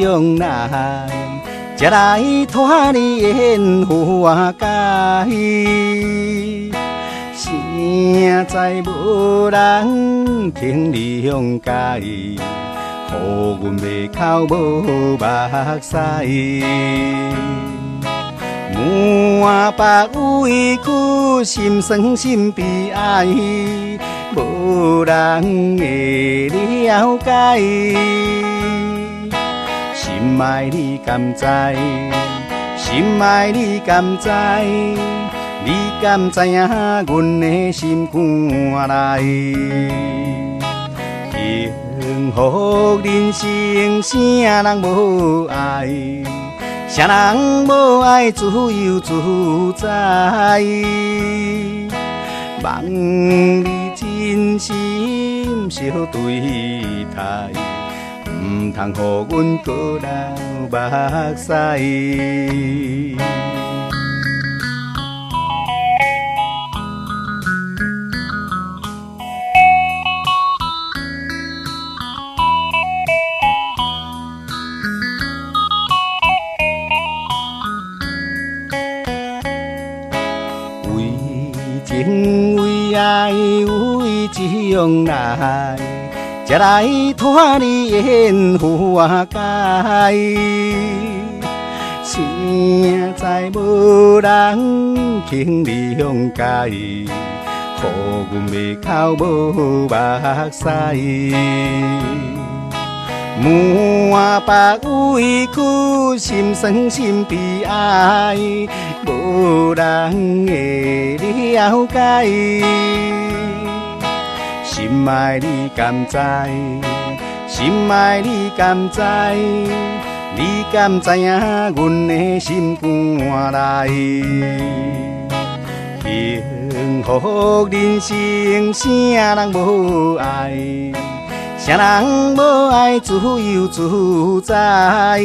种来，才来拖你烟花街。谁知无人听你向解，予阮袂口无目屎。满腹委屈，心酸心悲哀，无人会了解。心爱你甘知？心爱你甘知？你甘知影阮的心肝内？幸福人生，啥人无爱？啥人无爱自由自在？望你真心相对待，唔通予阮过流目屎。情为爱，为这种来，才来拖你烟花街。谁知无人听你向解，予阮袂口无目屎。满腹委屈，心酸心悲哀，无人会了解。心爱你甘知？心爱你甘知？你甘知影阮的心肝内？幸福人生，啥人无爱？啥人无爱自由自在？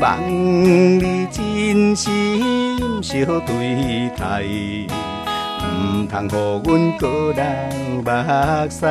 望你真心相对待，唔通予阮过流目屎。